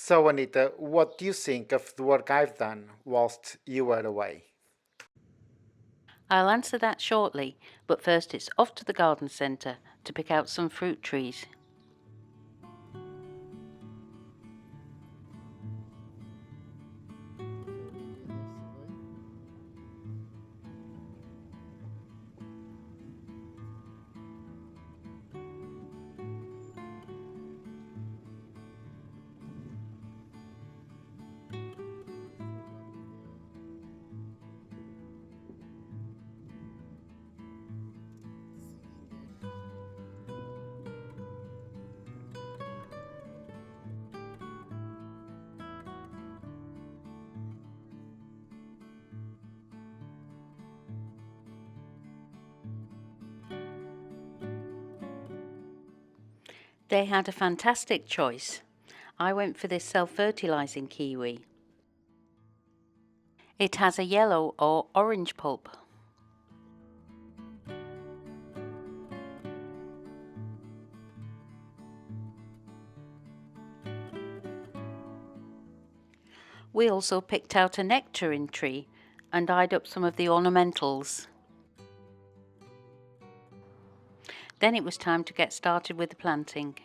So, Anita, what do you think of the work I've done whilst you were away? I'll answer that shortly, but first it's off to the garden centre to pick out some fruit trees. They had a fantastic choice. I went for this self-fertilising kiwi. It has a yellow or orange pulp. We also picked out a nectarine tree and dyed up some of the ornamentals. Then it was time to get started with the planting.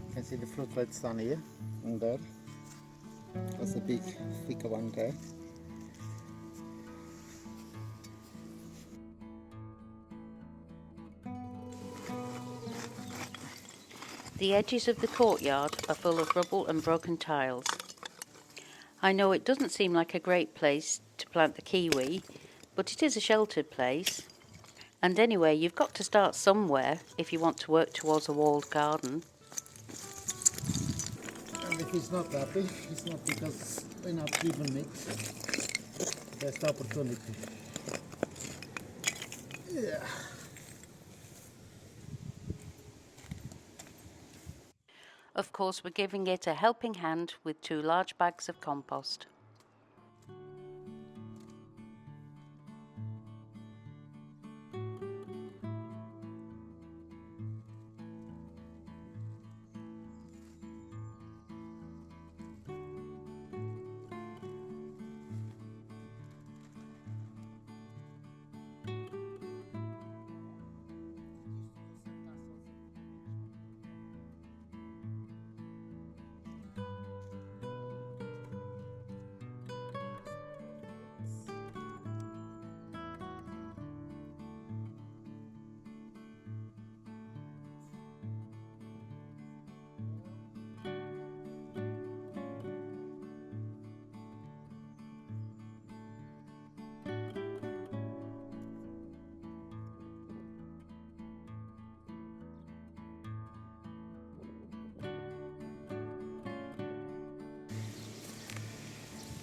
You can see the fruitlets down here and there. There's a big, thicker one there. The edges of the courtyard are full of rubble and broken tiles. I know it doesn't seem like a great place to plant the kiwi, but it is a sheltered place. And anyway, you've got to start somewhere if you want to work towards a walled garden. And if he's not happy, it's not because we're not given it. Best opportunity. Yeah. Of course, we're giving it a helping hand with 2 large bags of compost.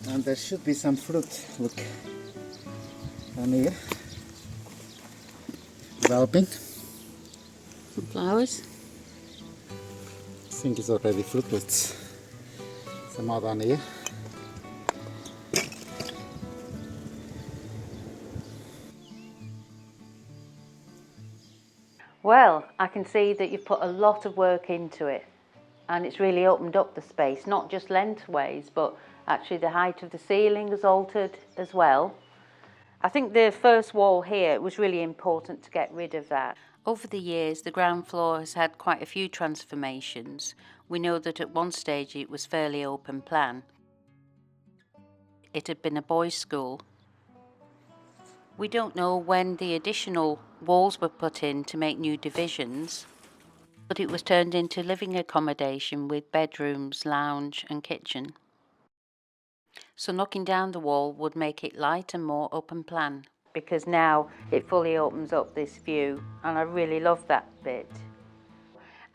And there should be some fruit, look, down here, developing. Some flowers. I think it's already fruitlets. Some more down here. Well, I can see that you've put a lot of work into it, and it's really opened up the space, not just lengthways, but actually the height of the ceiling has altered as well. I think the first wall here, it was really important to get rid of that. Over the years, the ground floor has had quite a few transformations. We know that at one stage it was fairly open plan. it had been a boys' school. We don't know when the additional walls were put in to make new divisions, but it was turned into living accommodation with bedrooms, lounge and kitchen. So knocking down the wall would make it light and more open plan, because now it fully opens up this view, and I really love that bit.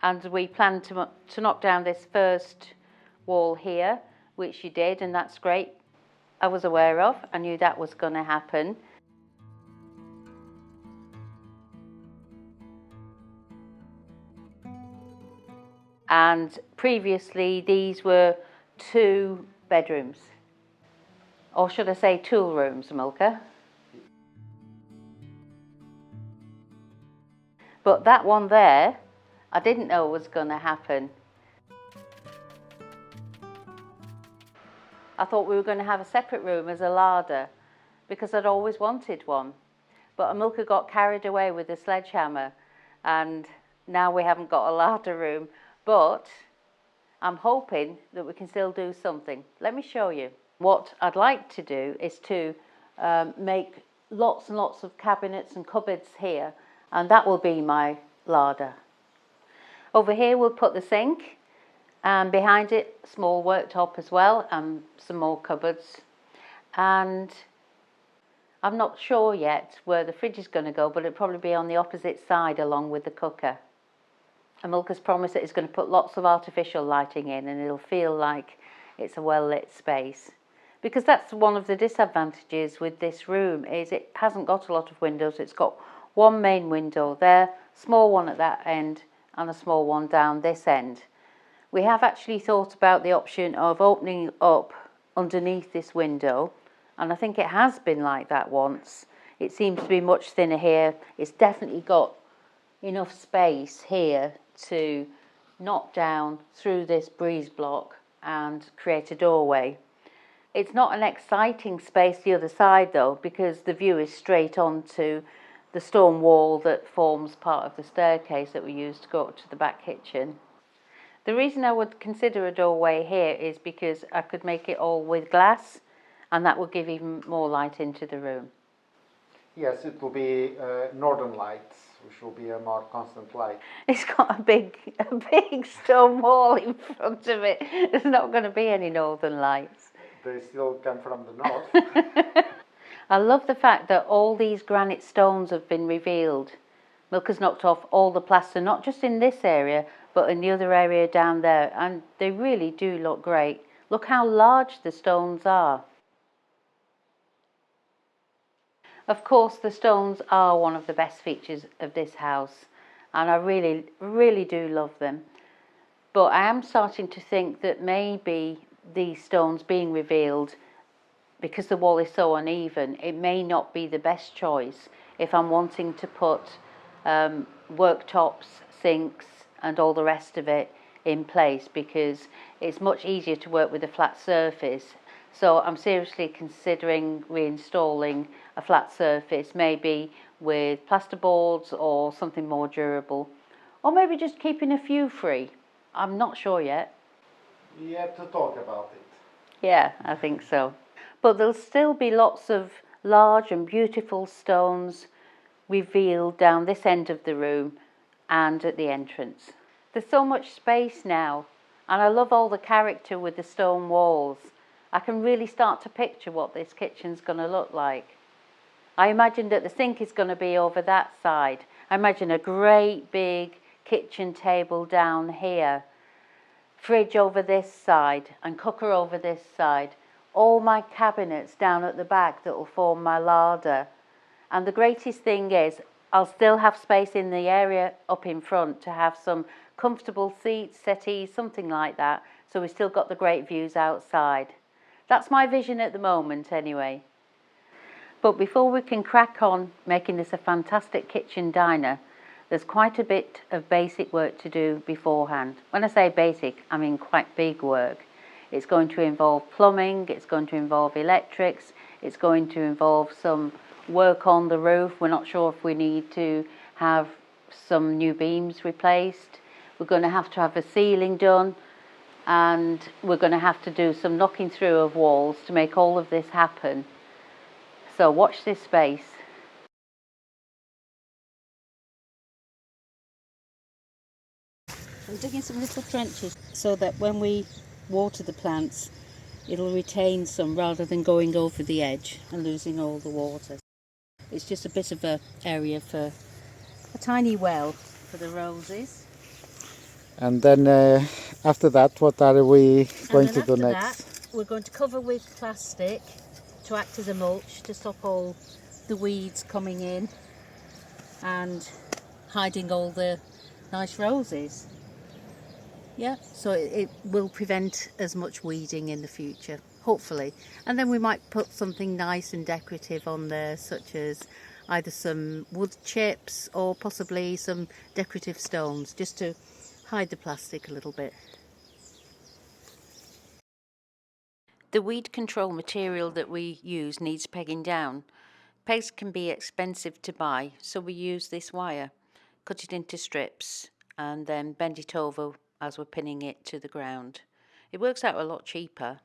And we planned to knock down this first wall here, which you did, and that's great. I was aware of, I knew that was going to happen. And previously these were 2 bedrooms, or should I say tool rooms, Milka. But that one there, I didn't know was going to happen. I thought we were going to have a separate room as a larder, because I'd always wanted one. But Amilka got carried away with the sledgehammer, and now we haven't got a larder room. But I'm hoping that we can still do something. Let me show you. What I'd like to do is to make lots and lots of cabinets and cupboards here, and that will be my larder. Over here we'll put the sink, and behind it small worktop as well, and some more cupboards. And I'm not sure yet where the fridge is going to go, but it'll probably be on the opposite side along with the cooker. Amilka's promised that he's going to put lots of artificial lighting in, and it'll feel like it's a well-lit space. Because that's one of the disadvantages with this room, is it hasn't got a lot of windows. It's got one main window there, small one at that end, and a small one down this end. We have actually thought about the option of opening up underneath this window, and I think it has been like that once. It seems to be much thinner here. It's definitely got enough space here to knock down through this breeze block and create a doorway. It's not an exciting space the other side though, because the view is straight onto the stone wall that forms part of the staircase that we use to go up to the back kitchen. The reason I would consider a doorway here is because I could make it all with glass, and that would give even more light into the room. Yes, it will be northern lights, which will be a more constant light. It's got a big stone wall in front of it. There's not going to be any northern lights. They still come from the north. I love the fact that all these granite stones have been revealed. Milka's knocked off all the plaster, not just in this area, but in the other area down there, and they really do look great. Look how large the stones are. Of course, the stones are one of the best features of this house, and I really, really do love them. But I am starting to think that maybe these stones being revealed, because the wall is so uneven, it may not be the best choice if I'm wanting to put worktops, sinks and all the rest of it in place, because it's much easier to work with a flat surface. So I'm seriously considering reinstalling a flat surface, maybe with plasterboards or something more durable, or maybe just keeping a few free. I'm not sure yet. We have to talk about it. Yeah, I think so. But there'll still be lots of large and beautiful stones revealed down this end of the room and at the entrance. There's so much space now, and I love all the character with the stone walls. I can really start to picture what this kitchen's going to look like. I imagine that the sink is going to be over that side. I imagine a great big kitchen table down here, fridge over this side and cooker over this side, all my cabinets down at the back that will form my larder. And the greatest thing is I'll still have space in the area up in front to have some comfortable seats, settees, something like that, so we've still got the great views outside. That's my vision at the moment anyway. But before we can crack on making this a fantastic kitchen diner, there's quite a bit of basic work to do beforehand. When I say basic, I mean quite big work. It's going to involve plumbing, it's going to involve electrics, it's going to involve some work on the roof. We're not sure if we need to have some new beams replaced. We're going to have a ceiling done. and we're going to have to do some knocking through of walls to make all of this happen. So watch this space. I'm digging some little trenches so that when we water the plants, it'll retain some rather than going over the edge and losing all the water. It's just a bit of an area for a tiny well for the roses. And then after that, what are we going to do next? After that, we're going to cover with plastic to act as a mulch to stop all the weeds coming in and hiding all the nice roses. Yeah, so it will prevent as much weeding in the future, hopefully. And then we might put something nice and decorative on there, such as either some wood chips or possibly some decorative stones, just to hide the plastic a little bit. The weed control material that we use needs pegging down. Pegs can be expensive to buy, so we use this wire, cut it into strips and then bend it over as we're pinning it to the ground. It works out a lot cheaper.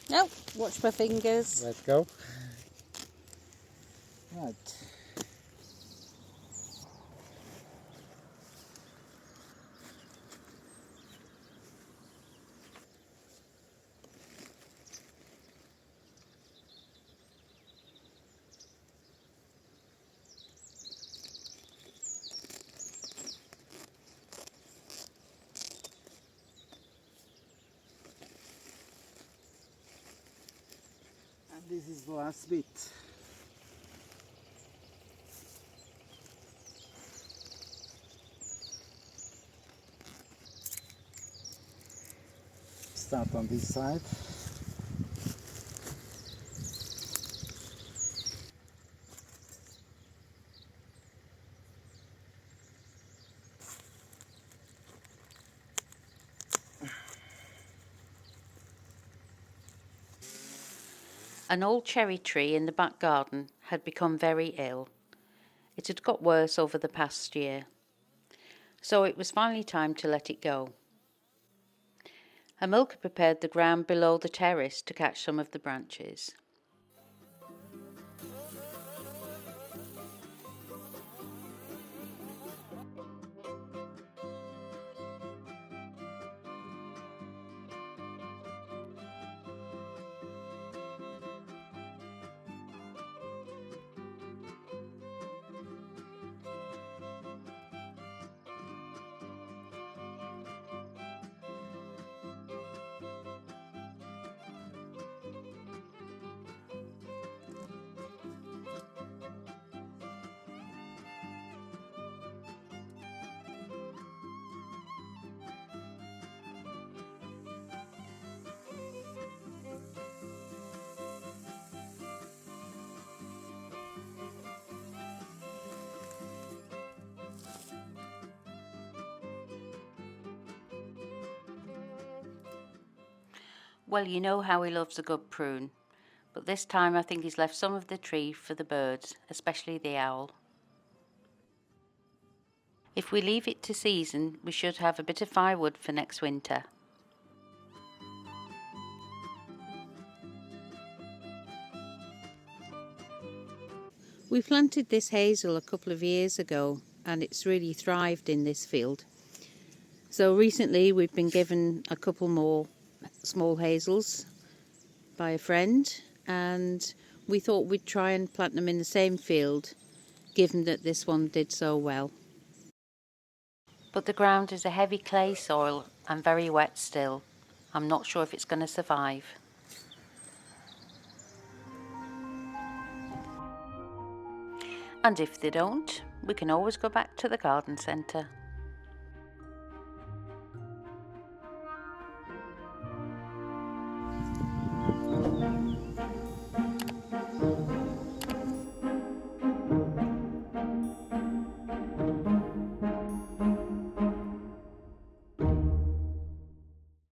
No, watch my fingers. Let's go. Right. And this is the last bit. Start on this side. An old cherry tree in the back garden had become very ill. It had got worse over the past year, so it was finally time to let it go. Hamilka prepared the ground below the terrace to catch some of the branches. Well, you know how he loves a good prune, but this time I think he's left some of the tree for the birds, especially the owl. If we leave it to season, we should have a bit of firewood for next winter. We planted this hazel a couple of years ago and it's really thrived in this field. So recently we've been given a couple more small hazels by a friend and we thought we'd try and plant them in the same field, given that this one did so well. But the ground is a heavy clay soil and very wet still. I'm not sure if it's going to survive. And if they don't, we can always go back to the garden centre.